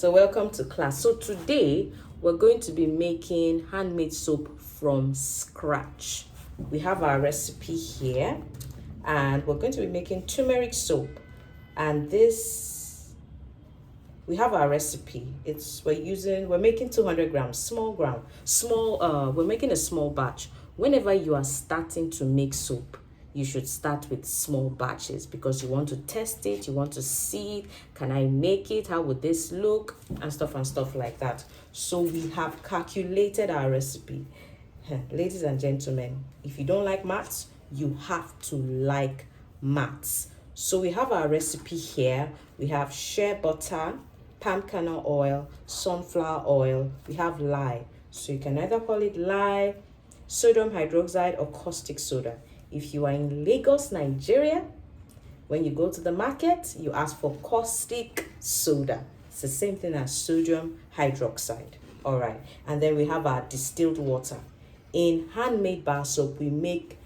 So welcome to class. So today we're going to be making handmade soap from scratch. We have our recipe here and we're going to be making turmeric soap. And this, we have our recipe. We're making 200 grams, we're making a small batch. Whenever you are starting to make soap, you should start with small batches because you want to test it, you want to see, can I make it, how would this look, and stuff like that. So we have calculated our recipe. Ladies and gentlemen, if you don't like maths, you have to like maths. So we have our recipe here. We have shea butter, palm kernel oil, sunflower oil. We have lye. So you can either call it lye, sodium hydroxide, or caustic soda. If you are in Lagos, Nigeria, when you go to the market, you ask for caustic soda. It's the same thing as sodium hydroxide. All right. And then we have our distilled water. In handmade bar soap, we make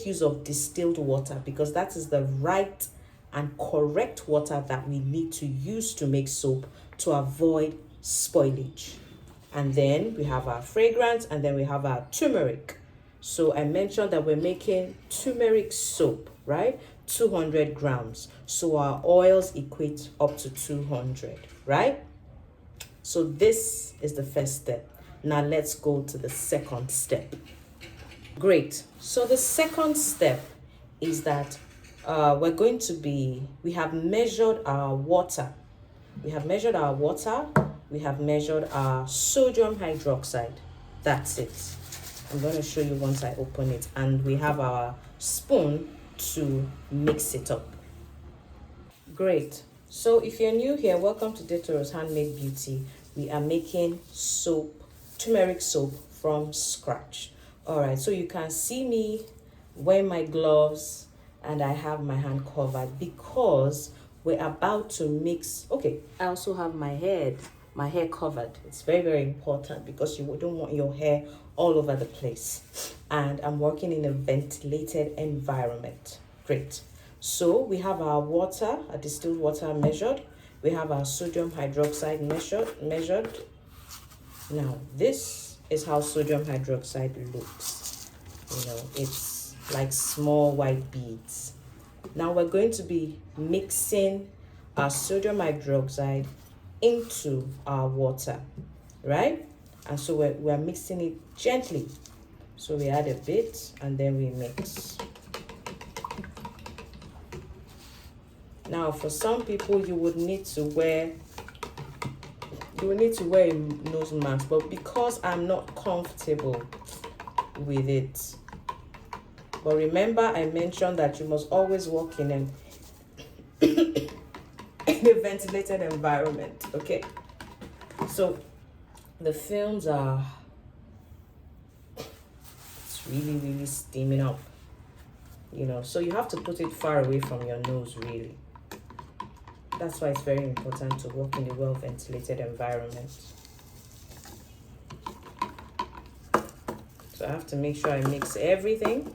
use of distilled water because that is the right and correct water that we need to use to make soap to avoid spoilage. And then we have our fragrance, and then we have our turmeric. So I mentioned that we're making turmeric soap, right? 200 grams. So our oils equate up to 200, right? So this is the first step. Now let's go to the second step. Great. So the second step is that we have measured our water. We have measured our sodium hydroxide. That's it. I'm going to show you once I open it. And we have our spoon to mix it up. Great. So if you're new here, welcome to Detoro's Handmade Beauty. We are making soap, turmeric soap from scratch. All right, so you can see me wearing my gloves and I have my hand covered because we're about to mix. Okay, I also have my hair covered. It's very, very important because you don't want your hair all over the place. And I'm working in a ventilated environment. Great. So we have our water, our distilled water measured. We have our sodium hydroxide measured. Now, this is how sodium hydroxide looks. It's like small white beads. Now we're going to be mixing our sodium hydroxide into our water, right? And so we're mixing it gently. So we add a bit and then we mix. Now for some people you would need to wear a nose mask, but because I'm not comfortable with it. But remember, I mentioned that you must always work in a ventilated environment, okay? So the films are, it's really, really steaming up, so you have to put it far away from your nose, really. That's why it's very important to work in a well-ventilated environment. So I have to make sure I mix everything.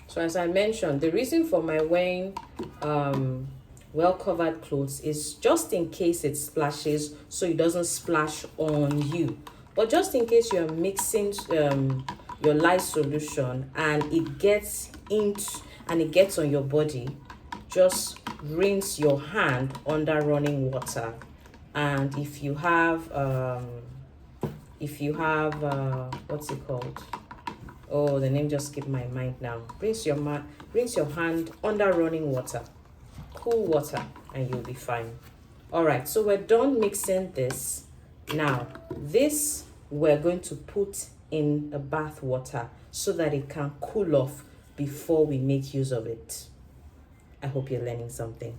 So as I mentioned, the reason for my wearing well-covered clothes is just in case it splashes, so it doesn't splash on you. But just in case you're mixing your lye solution and it gets on your body, just rinse your hand under running water. And if you have what's it called? Oh, the name just skipped my mind now. Rinse your hand under running water, cool water, and you'll be fine. All right, so we're done mixing this. Now, this we're going to put in a bath water so that it can cool off before we make use of it. I hope you're learning something.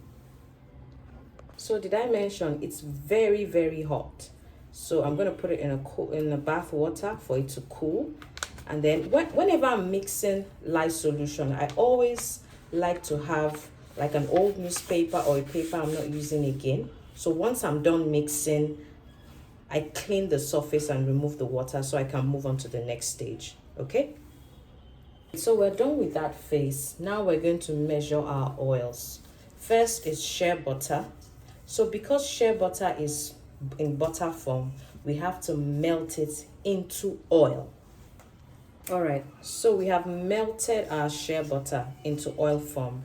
So did I mention it's very, very hot? So I'm going to put it in a bath water for it to cool. And then whenever I'm mixing lye solution, I always like to have like an old newspaper or a paper I'm not using again. So once I'm done mixing, I clean the surface and remove the water so I can move on to the next stage. Okay? So we're done with that phase. Now we're going to measure our oils. First is shea butter. So because shea butter is in butter form, we have to melt it into oil. All right, so we have melted our shea butter into oil form.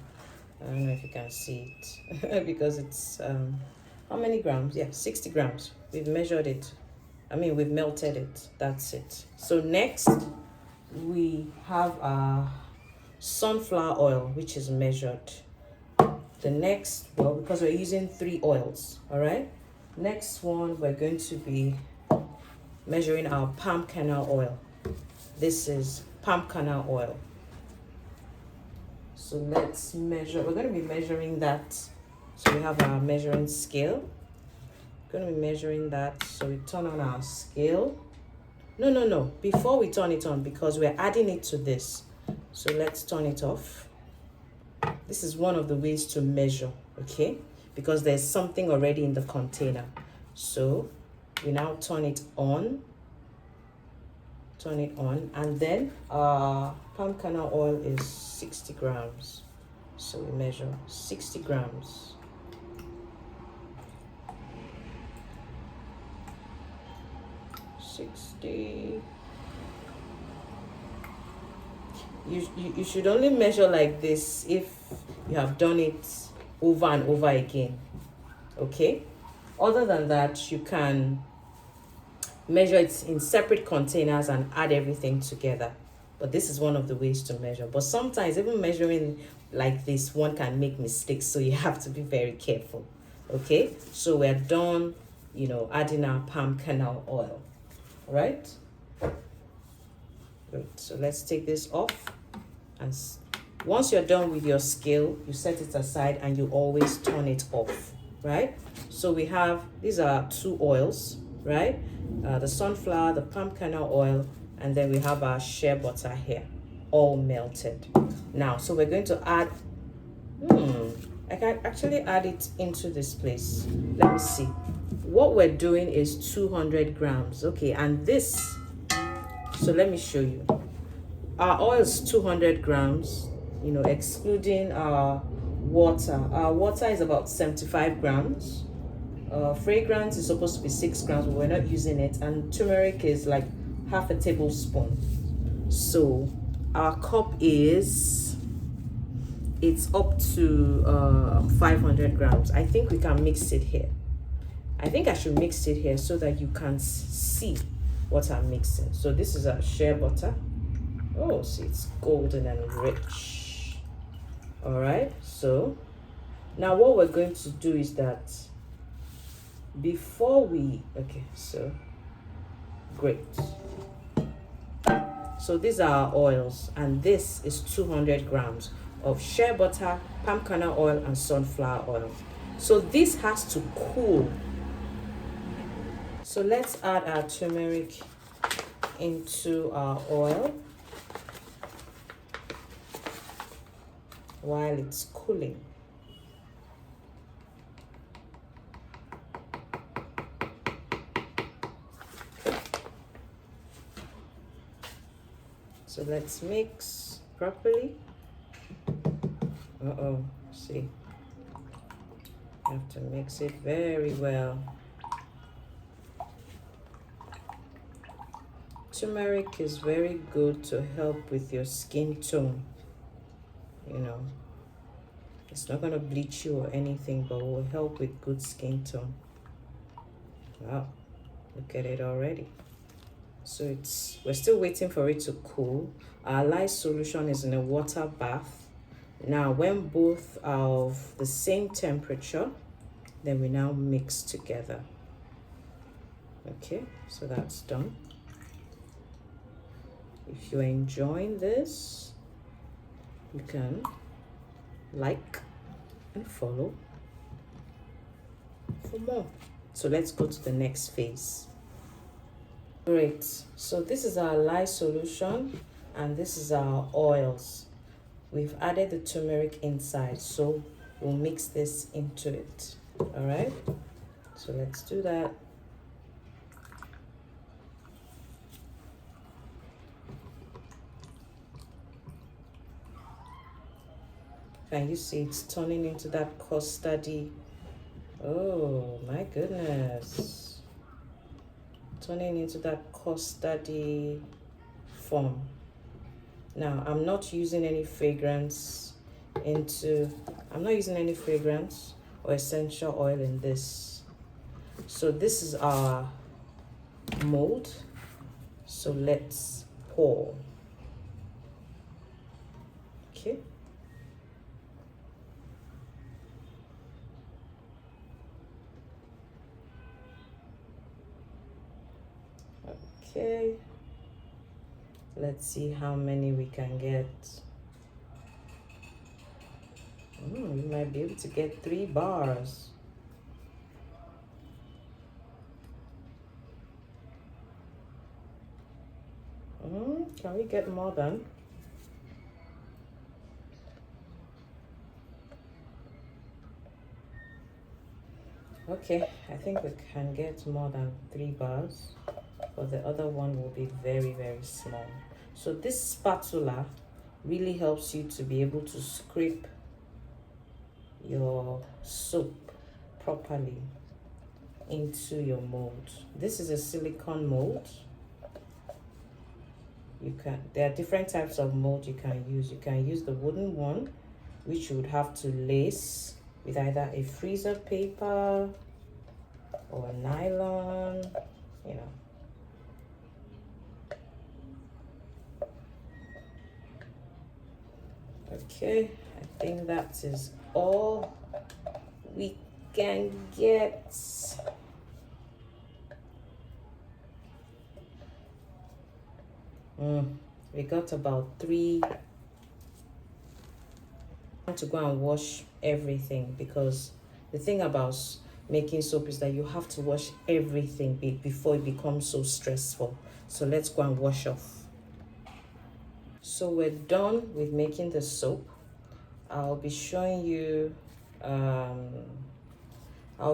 I don't know if you can see it because it's how many grams? Yeah, 60 grams. We've measured it. We've melted it. That's it. So next we have our sunflower oil, which is measured. The next, well, because we're using 3 oils, all right? Next one, we're going to be measuring our palm kernel oil. This is palm kernel oil. So let's measure. We're going to be measuring that. So we have our measuring scale. We're going to be measuring that. So we turn on our scale. No. Before we turn it on, because we're adding it to this. So let's turn it off. This is one of the ways to measure, okay? Because there's something already in the container. So we now turn it on, and then palm kernel oil is 60 grams. So we measure 60 grams. You should only measure like this if you have done it over and over again, okay? Other than that, you can measure it in separate containers and add everything together. But this is one of the ways to measure. But sometimes even measuring like this, one can make mistakes, so you have to be very careful, okay? So we're done, adding our palm kernel oil, right? Good. So let's take this off, and once you're done with your scale, you set it aside and you always turn it off, right? So we have, these are 2 oils, right? The sunflower, the palm kernel oil, and then we have our shea butter here, all melted. Now, so we're going to add, I can actually add it into this place. Let me see. What we're doing is 200 grams, okay? And this, so let me show you. Our oil is 200 grams, excluding our water. Our water is about 75 grams. Fragrance is supposed to be 6 grams, but we're not using it. And turmeric is like half a tablespoon. So our cup it's up to 500 grams. I think we can mix it here. I think I should mix it here so that you can see what I'm mixing. So this is our shea butter. Oh, see, it's golden and rich. All right, so now what we're going to do is that before we, okay, so great. So these are our oils, and this is 200 grams of shea butter, palm kernel oil, and sunflower oil. So this has to cool. So let's add our turmeric into our oil while it's cooling. So let's mix properly. See, you have to mix it very well. Turmeric is very good to help with your skin tone. It's not going to bleach you or anything, but will help with good skin tone. Wow, look at it already. So we're still waiting for it to cool. Our lye solution is in a water bath. Now, when both are of the same temperature, then we now mix together. Okay, so that's done. If you're enjoying this, you can like and follow for more. So let's go to the next phase. Great, so this is our lye solution and this is our oils. We've added the turmeric inside, so we'll mix this into it. All right, so let's do that. Can you see it's turning into that custardy? Oh my goodness. Turning into that custardy form. Now I'm not using any fragrance or essential oil in this. So this is our mold. So let's pour. Okay. Okay. Let's see how many we can get. We might be able to get 3 bars. Can we get more than? Okay, I think we can get more than 3 bars, but the other one will be very, very small. So this spatula really helps you to be able to scrape your soap properly into your mold. This is a silicone mold. There are different types of mold you can use. You can use the wooden one, which you would have to lace with either a freezer paper or a nylon, you know. Okay, I think that is all we can get. We got about 3. To go and wash everything, because the thing about making soap is that you have to wash everything before it becomes so stressful. So let's go and wash off. So we're done with making the soap. I'll be showing you I'll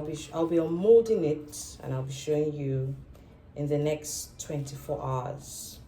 be unmolding it, and I'll be showing you in the next 24 hours.